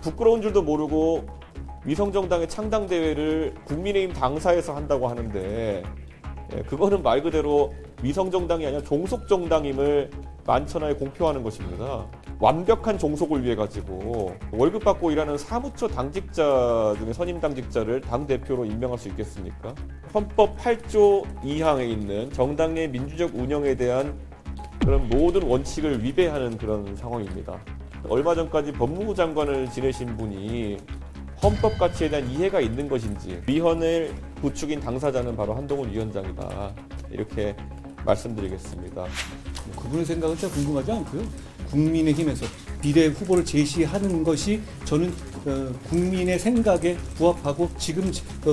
부끄러운 줄도 모르고 위성정당의 창당대회를 국민의힘 당사에서 한다고 하는데 그거는 말 그대로 위성정당이 아니라 종속정당임을 만천하에 공표하는 것입니다. 완벽한 종속을 위해 가지고 월급 받고 일하는 사무처 당직자 중에 선임 당직자를 당대표로 임명할 수 있겠습니까? 헌법 8조 2항에 있는 정당 내 민주적 운영에 대한 그런 모든 원칙을 위배하는 그런 상황입니다. 얼마 전까지 법무부 장관을 지내신 분이 헌법 가치에 대한 이해가 있는 것인지 위헌을 부추긴 당사자는 바로 한동훈 위원장이다. 이렇게 말씀드리겠습니다. 그분의 생각은 진짜 궁금하지 않고요. 국민의힘에서 비례 후보를 제시하는 것이 저는 국민의 생각에 부합하고 지금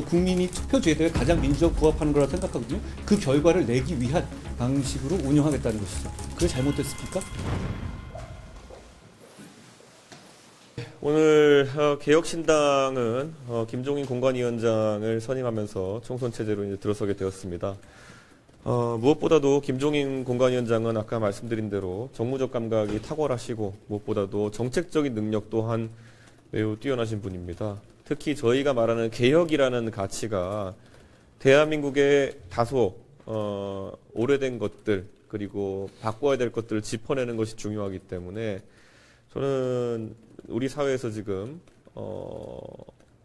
국민이 투표 제도에 가장 민주적 부합하는 거라고 생각하거든요. 그 결과를 내기 위한 방식으로 운영하겠다는 것이죠. 그게 잘못됐습니까? 오늘 개혁신당은 김종인 공관위원장을 선임하면서 총선 체제로 이제 들어서게 되었습니다. 무엇보다도 김종인 공관위원장은 아까 말씀드린 대로 정무적 감각이 탁월하시고 무엇보다도 정책적인 능력 또한 매우 뛰어나신 분입니다. 특히 저희가 말하는 개혁이라는 가치가 대한민국의 다소 오래된 것들 그리고 바꿔야 될 것들을 짚어내는 것이 중요하기 때문에 저는 우리 사회에서 지금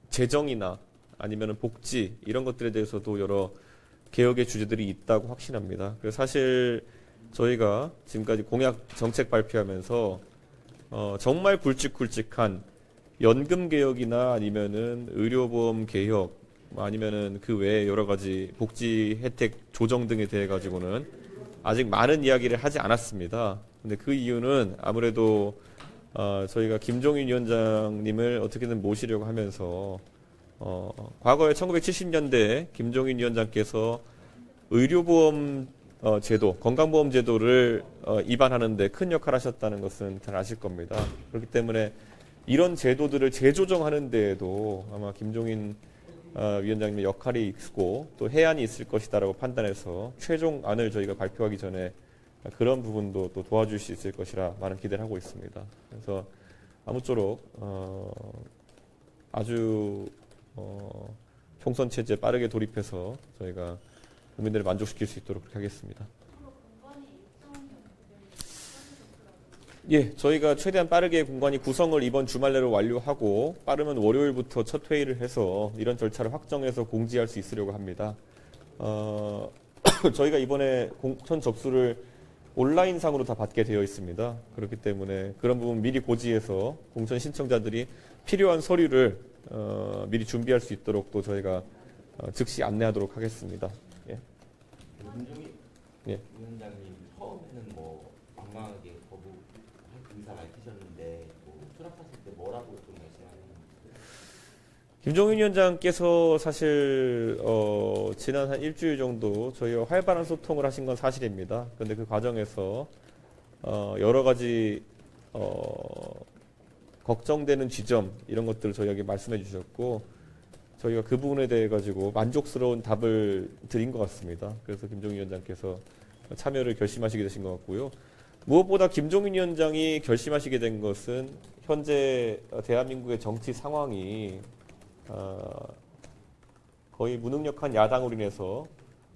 재정이나 아니면 복지 이런 것들에 대해서도 여러 개혁의 주제들이 있다고 확신합니다. 그래서 사실 저희가 지금까지 공약 정책 발표하면서 정말 굵직굵직한 연금 개혁이나 아니면은 의료보험 개혁 아니면은 그 외에 여러 가지 복지 혜택 조정 등에 대해 가지고는 아직 많은 이야기를 하지 않았습니다. 근데 그 이유는 아무래도 저희가 김종인 위원장님을 어떻게든 모시려고 하면서 과거에 1970년대 김종인 위원장께서 의료보험 제도, 건강보험 제도를 입안하는 데 큰 역할을 하셨다는 것은 잘 아실 겁니다. 그렇기 때문에 이런 제도들을 재조정하는 데에도 아마 김종인 위원장님의 역할이 있고 또 해안이 있을 것이다라고 판단해서 최종안을 저희가 발표하기 전에 그런 부분도 또 도와줄 수 있을 것이라 많은 기대를 하고 있습니다. 그래서 아무쪼록 아주 총선 체제에 빠르게 돌입해서 저희가 국민들을 만족시킬 수 있도록 그렇게 하겠습니다. 예, 저희가 최대한 빠르게 공관위 구성을 이번 주말 내로 완료하고 빠르면 월요일부터 첫 회의를 해서 이런 절차를 확정해서 공지할 수 있으려고 합니다. 저희가 이번에 공천 접수를 온라인상으로 다 받게 되어 있습니다. 그렇기 때문에 그런 부분 미리 고지해서 공천 신청자들이 필요한 서류를 미리 준비할 수 있도록 또 저희가 즉시 안내하도록 하겠습니다. 예. 김종인 예. 위원장님 처음에는 뭐 방망하게 거부할 의사 밝히셨는데 뭐 수락하실 때 뭐라고 좀 말씀하셨나요? 김종인 위원장께서 사실 지난 한 일주일 정도 저희와 활발한 소통을 하신 건 사실입니다. 그런데 그 과정에서 여러 가지 걱정되는 지점 이런 것들을 저희에게 말씀해 주셨고 저희가 그 부분에 대해 가지고 만족스러운 답을 드린 것 같습니다. 그래서 김종인 위원장께서 참여를 결심하시게 되신 것 같고요. 무엇보다 김종인 위원장이 결심하시게 된 것은 현재 대한민국의 정치 상황이 거의 무능력한 야당으로 인해서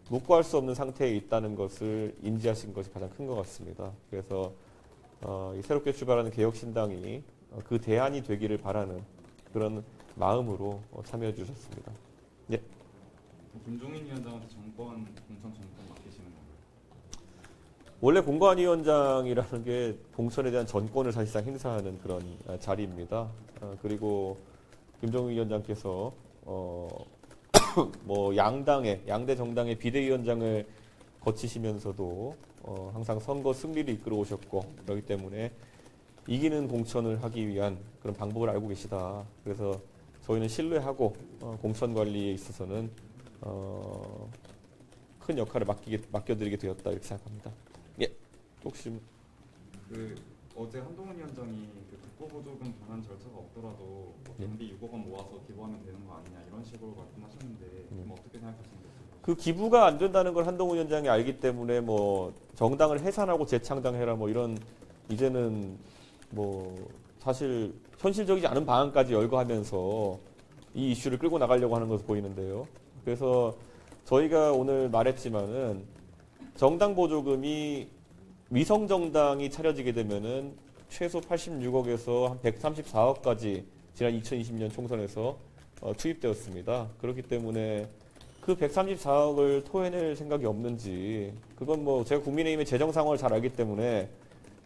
묵고할 수 없는 상태에 있다는 것을 인지하신 것이 가장 큰 것 같습니다. 그래서 이 새롭게 출발하는 개혁신당이 그 대안이 되기를 바라는 그런 마음으로 참여해 주셨습니다. 예. 김종인 위원장한테 공천 정권 맡기시는 건가요? 원래 공관위원장이라는 게 공천에 대한 전권을 사실상 행사하는 그런 자리입니다. 그리고 김종인 위원장께서 뭐 양대 정당의 비대위원장을 거치시면서도 항상 선거 승리를 이끌어 오셨고 그렇기 때문에 이기는 공천을 하기 위한 그런 방법을 알고 계시다. 그래서 저희는 신뢰하고 공천 관리에 있어서는 큰 역할을 맡겨드리게 되었다 이렇게 생각합니다. 예. 혹시 어제 한동훈 위원장이 국고보조금 반환 절차가 없더라도 뭐 경비 6억 원 모아서 기부하면 되는 거 아니냐 이런 식으로 말씀하셨는데 뭐 어떻게 생각하시는지. 그 기부가 안 된다는 걸 한동훈 위원장이 알기 때문에 뭐 정당을 해산하고 재창당해라 뭐 이런 이제는 뭐 사실 현실적이지 않은 방안까지 열거하면서 이 이슈를 끌고 나가려고 하는 것으로 보이는데요. 그래서 저희가 오늘 말했지만은 정당 보조금이 위성 정당이 차려지게 되면은 최소 86억에서 한 134억까지 지난 2020년 총선에서 투입되었습니다. 그렇기 때문에 그 134억을 토해낼 생각이 없는지, 그건 뭐 제가 국민의힘의 재정 상황을 잘 알기 때문에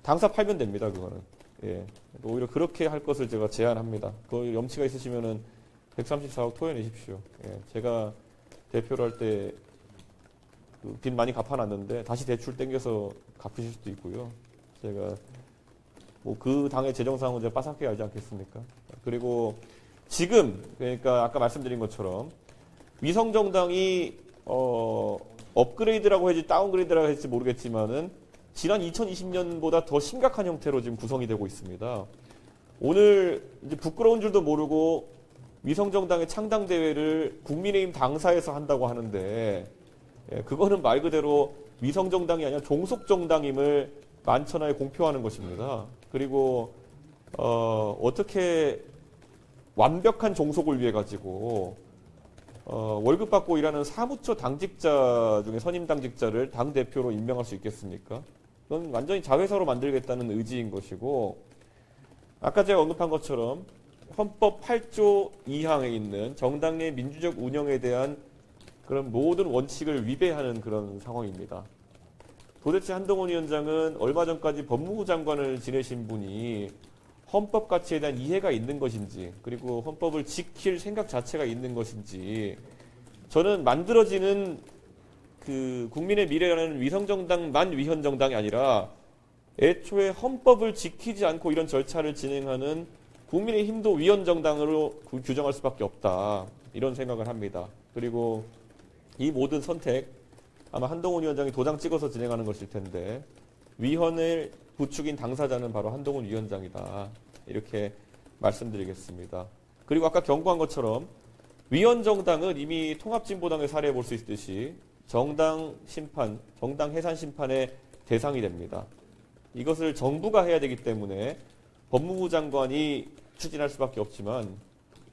당사 팔면 됩니다. 그거는. 예. 오히려 그렇게 할 것을 제가 제안합니다. 그 염치가 있으시면은 134억 토해내십시오. 예. 제가 대표를 할 때 빚 많이 갚아놨는데 다시 대출 땡겨서 갚으실 수도 있고요. 제가 뭐 그 당의 재정 상황은 제가 빠삭하게 알지 않겠습니까? 그리고 지금, 그러니까 아까 말씀드린 것처럼 위성 정당이 업그레이드라고 해야지 다운그레이드라고 할지 모르겠지만은 지난 2020년보다 더 심각한 형태로 지금 구성이 되고 있습니다. 오늘 이제 부끄러운 줄도 모르고 위성 정당의 창당 대회를 국민의힘 당사에서 한다고 하는데, 예, 그거는 말 그대로 위성 정당이 아니라 종속 정당임을 만천하에 공표하는 것입니다. 그리고 어떻게 완벽한 종속을 위해 가지고 월급 받고 일하는 사무처 당직자 중에 선임 당직자를 당 대표로 임명할 수 있겠습니까? 그건 완전히 자회사로 만들겠다는 의지인 것이고, 아까 제가 언급한 것처럼 헌법 8조 2항에 있는 정당 내 민주적 운영에 대한 그런 모든 원칙을 위배하는 그런 상황입니다. 도대체 한동훈 위원장은 얼마 전까지 법무부 장관을 지내신 분이 헌법 가치에 대한 이해가 있는 것인지, 그리고 헌법을 지킬 생각 자체가 있는 것인지, 저는 만들어지는 그 국민의 미래라는 위성정당만 위헌정당이 아니라 애초에 헌법을 지키지 않고 이런 절차를 진행하는 국민의힘도 위헌정당으로 규정할 수밖에 없다, 이런 생각을 합니다. 그리고 이 모든 선택, 아마 한동훈 위원장이 도장 찍어서 진행하는 것일 텐데 위헌을 부추긴 당사자는 바로 한동훈 위원장이다, 이렇게 말씀드리겠습니다. 그리고 아까 경고한 것처럼 위헌정당은 이미 통합진보당을 사례해 볼 수 있듯이 정당 심판, 정당 해산 심판의 대상이 됩니다. 이것을 정부가 해야 되기 때문에 법무부 장관이 추진할 수밖에 없지만,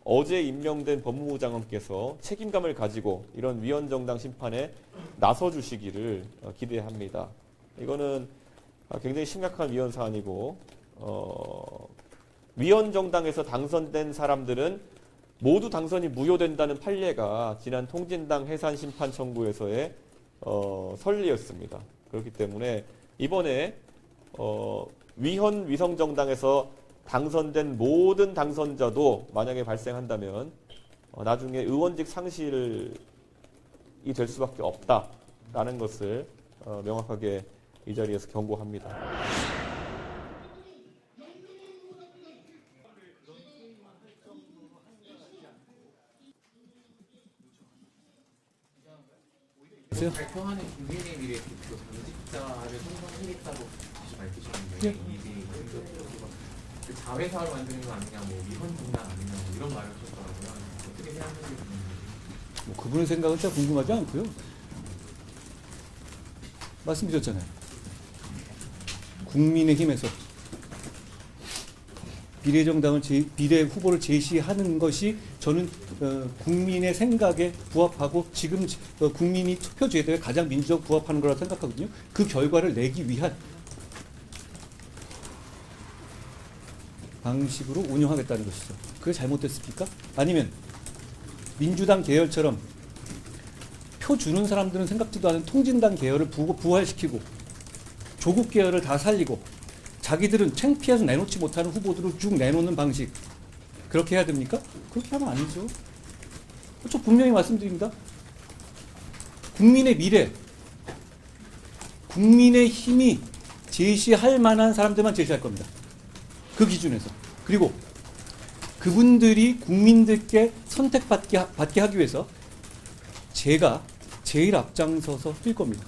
어제 임명된 법무부 장관께서 책임감을 가지고 이런 위헌정당 심판에 나서 주시기를 기대합니다. 이거는 굉장히 심각한 위헌 사안이고, 위헌정당에서 당선된 사람들은 모두 당선이 무효된다는 판례가 지난 통진당 해산 심판 청구에서의 선례였습니다. 그렇기 때문에 이번에 위헌 위성정당에서 당선된 모든 당선자도 만약에 발생한다면 나중에 의원직 상실이 될 수밖에 없다라는 것을 명확하게 이 자리에서 경고합니다. 발표하는 국민의 미래 대표 당직자를 선정하겠다고 밝히셨는데, 이게 그 자회사를 만드는 거 아니냐, 뭐 위헌 정당 아니냐, 뭐 이런 말을 하셨더라고요. 어떻게 생각하는지 궁금해요. 뭐 그분의 생각은 진짜 궁금하지 않고요. 말씀드렸잖아요. 국민의힘에서 비례정당을 비례 후보를 제시하는 것이 저는 국민의 생각에 부합하고 지금 국민이 투표 제도에 가장 민주적 부합하는 거라고 생각하거든요. 그 결과를 내기 위한 방식으로 운영하겠다는 것이죠. 그게 잘못됐습니까? 아니면 민주당 계열처럼 표 주는 사람들은 생각지도 않은 통진당 계열을 부활시키고 조국 계열을 다 살리고 자기들은 창피해서 내놓지 못하는 후보들을 쭉 내놓는 방식, 그렇게 해야 됩니까? 그렇게 하면 아니죠. 저 분명히 말씀드립니다. 국민의 미래, 국민의 힘이 제시할 만한 사람들만 제시할 겁니다. 그 기준에서. 그리고 그분들이 국민들께 선택받게 하기 위해서 제가 제일 앞장서서 뛸 겁니다.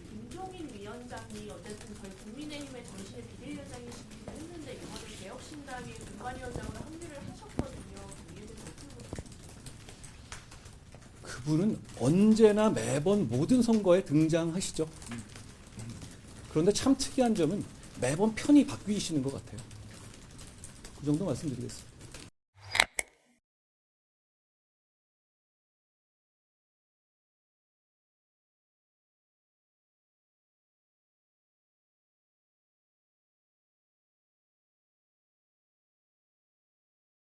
김종인 위원장이 어쨌든 저희 국민의힘의 정신의 비대위원장이시기도 했는데 이번에 개혁신당의 공관위원장으로 합류를 하셨거든요. 이에 대해서 어떻게 보세요? 그분은 언제나 매번 모든 선거에 등장하시죠. 그런데 참 특이한 점은 매번 편이 바뀌시는 것 같아요. 이 정도 말씀드리겠습니다.